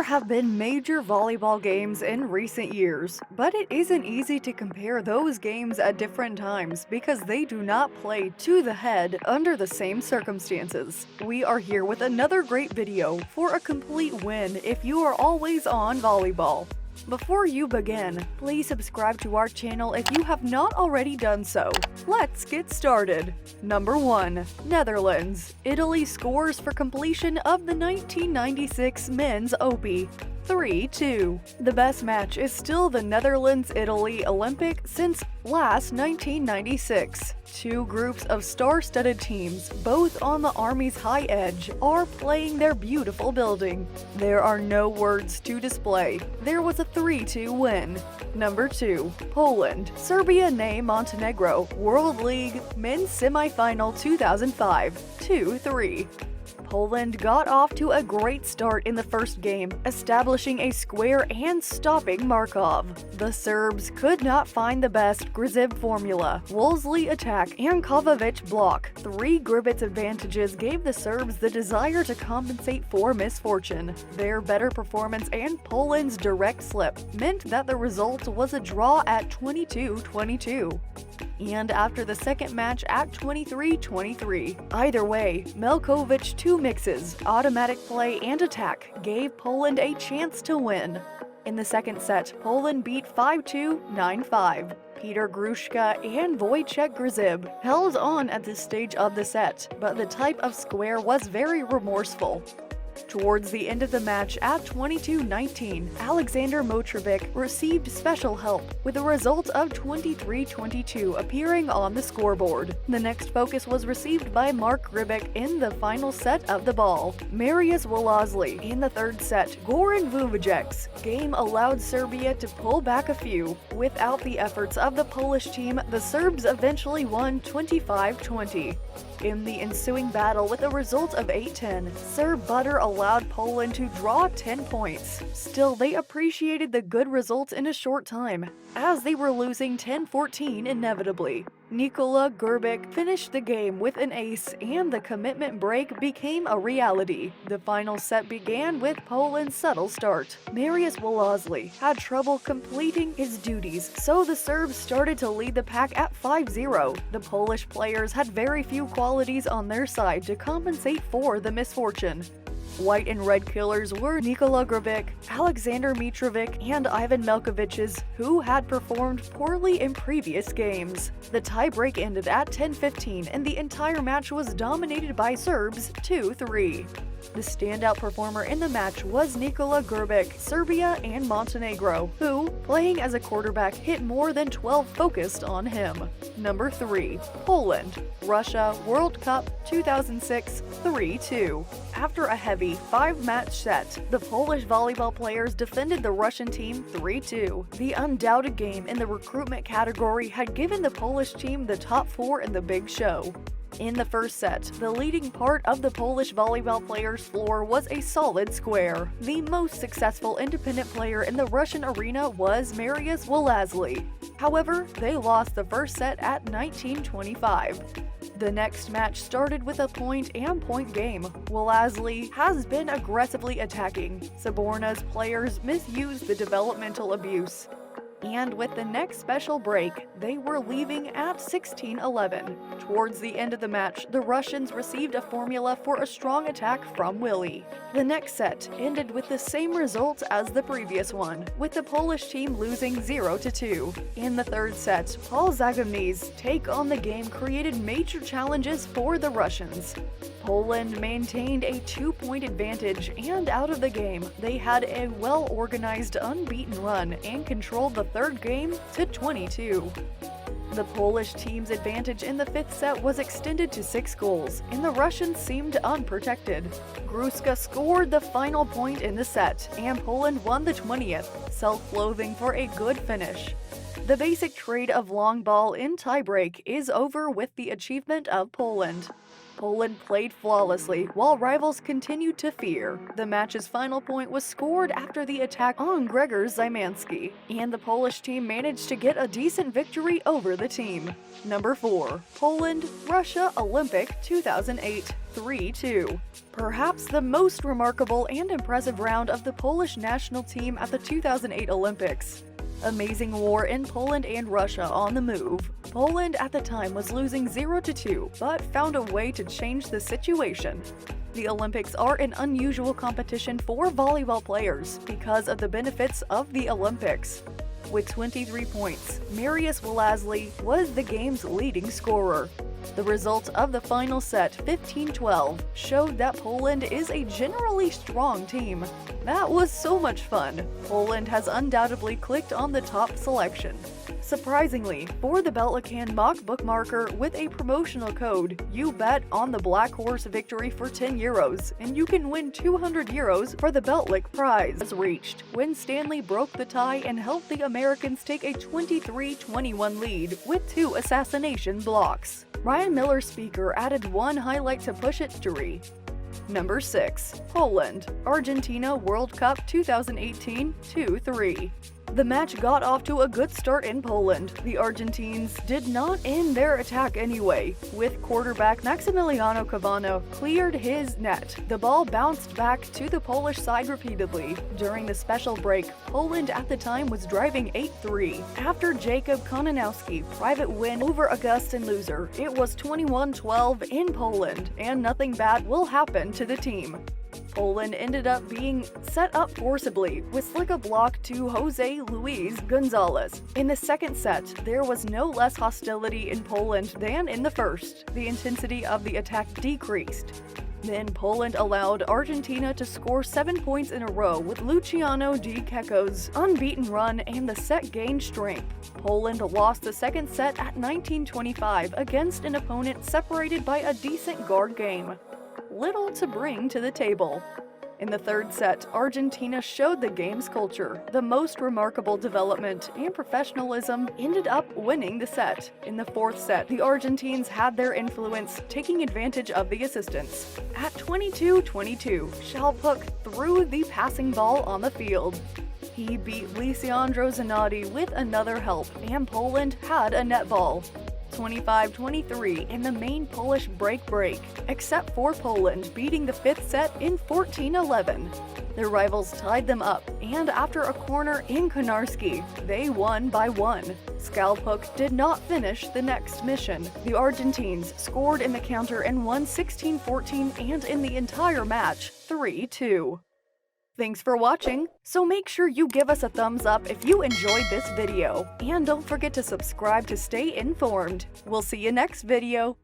There have been major volleyball games in recent years, but it isn't easy to compare those games at different times because they do not play to the head under the same circumstances. We are here with another great video for a complete win if you are always on volleyball. Before you begin, please subscribe to our channel if you have not already done so. Let's get started. Number 1. Netherlands. Italy scores for completion of the 1996 Men's Open. 3-2. The best match is still the Netherlands-Italy Olympic since last 1996. Two groups of star-studded teams, both on the Army's high edge, are playing their beautiful building. There are no words to display. There was a 3-2 win. Number 2. Poland. Serbia nay Montenegro. World League Men's Semifinal 2005. 2-3. Poland got off to a great start in the first game, establishing a square and stopping Markov. The Serbs could not find the best Grzyb formula, Wolseley attack, and Kovacic block. Three Gribitz advantages gave the Serbs the desire to compensate for misfortune. Their better performance and Poland's direct slip meant that the result was a draw at 22-22. And after the second match at 23-23. Either way, Melkovic two mixes, automatic play and attack, gave Poland a chance to win. In the second set, Poland beat 5-2, 9-5. Peter Gruszka and Wojciech Grzyb held on at this stage of the set, but the type of square was very remorseful. Towards the end of the match at 22-19, Alexander Motrovic received special help, with a result of 23-22 appearing on the scoreboard. The next focus was received by Mark Ribic in the final set of the ball. Mariusz Wolosly in the third set. Goran Vujicic's game allowed Serbia to pull back a few. Without the efforts of the Polish team, the Serbs eventually won 25-20. In the ensuing battle with a result of 8-10, Serb Butter allowed Poland to draw 10 points. Still, they appreciated the good results in a short time, as they were losing 10-14 inevitably. Nikola Gerbic finished the game with an ace, and the commitment break became a reality. The final set began with Poland's subtle start. Mariusz Wolosly had trouble completing his duties, so the Serbs started to lead the pack at 5-0. The Polish players had very few qualities on their side to compensate for the misfortune. White and red killers were Nikola Gerbic, Alexander Mitrovic, and Ivan Melkovic's, who had performed poorly in previous games. The tiebreak ended at 10-15, and the entire match was dominated by Serbs 2-3. The standout performer in the match was Nikola Gerbic, Serbia and Montenegro, who, playing as a quarterback, hit more than 12 focused on him. Number 3. Poland. Russia World Cup 2006 3-2. After a heavy 5-match set, the Polish volleyball players defended the Russian team 3-2. The undoubted game in the recruitment category had given the Polish team the top 4 in the big show. In the first set, the leading part of the Polish volleyball players' floor was a solid square. The most successful independent player in the Russian arena was Mariusz Wolosly. However, they lost the first set at 19-25. The next match started with a point-and-point game. Wolosly has been aggressively attacking. Saborna's players misused the developmental abuse. And with the next special break, they were leaving at 16-11. Towards the end of the match, the Russians received a formula for a strong attack from Willie. The next set ended with the same result as the previous one, with the Polish team losing 0-2. In the third set, Paul Zagomny's take on the game created major challenges for the Russians. Poland maintained a 2-point advantage, and out of the game, they had a well-organized unbeaten run and controlled the third game to 22. The Polish team's advantage in the fifth set was extended to 6 goals, and the Russians seemed unprotected. Gruszka scored the final point in the set, and Poland won the 20th, self-loathing for a good finish. The basic trade of long ball in tiebreak is over with the achievement of Poland. Poland played flawlessly while rivals continued to fear. The match's final point was scored after the attack on Gregor Zymanski, and the Polish team managed to get a decent victory over the team. Number 4. Poland, Russia Olympic 2008, 3-2. Perhaps the most remarkable and impressive round of the Polish national team at the 2008 Olympics. Amazing war in Poland and Russia on the move. Poland at the time was losing 0-2, but found a way to change the situation. The Olympics are an unusual competition for volleyball players because of the benefits of the Olympics. With 23 points, Mariusz Welazly was the game's leading scorer. The result of the final set, 15-12, showed that Poland is a generally strong team. That was so much fun. Poland has undoubtedly clicked on the top selection. Surprisingly, for the Beltlican mock bookmarker with a promotional code, you bet on the Black Horse victory for €10, and you can win €200 for the Beltlik prize. Was reached when Stanley broke the tie and helped the Americans take a 23-21 lead with 2 assassination blocks. Ryan Miller's speaker added one highlight to push it victory. Number 6. Poland, Argentina World Cup 2018, 2-3. The match got off to a good start in Poland. The Argentines did not end their attack anyway, with quarterback Maximiliano Cavano cleared his net. The ball bounced back to the Polish side repeatedly. During the special break, Poland at the time was driving 8-3. After Jakub Kononowski private win over Augustin Loser, it was 21-12 in Poland, and nothing bad will happen to the team. Poland ended up being set up forcibly with slick a block to Jose Luis Gonzalez. In the second set, there was no less hostility in Poland than in the first. The intensity of the attack decreased. Then Poland allowed Argentina to score 7 points in a row with Luciano Di Checco's unbeaten run, and the set gained strength. Poland lost the second set at 19-25 against an opponent separated by a decent guard game. Little to bring to the table. In the third set, Argentina showed the game's culture. The most remarkable development and professionalism ended up winning the set. In the fourth set, the Argentines had their influence, taking advantage of the assistance. At 22-22, Shalpuk threw the passing ball on the field. He beat Lisandro Zanotti with another help, and Poland had a net ball. 25-23 in the main Polish break, except for Poland beating the fifth set in 14-11. Their rivals tied them up, and after a corner in Konarski, they won by 1. Skalpuk did not finish the next mission. The Argentines scored in the counter and won 16-14, and in the entire match, 3-2. Thanks for watching, so make sure you give us a thumbs up if you enjoyed this video, and don't forget to subscribe to stay informed. We'll see you next video.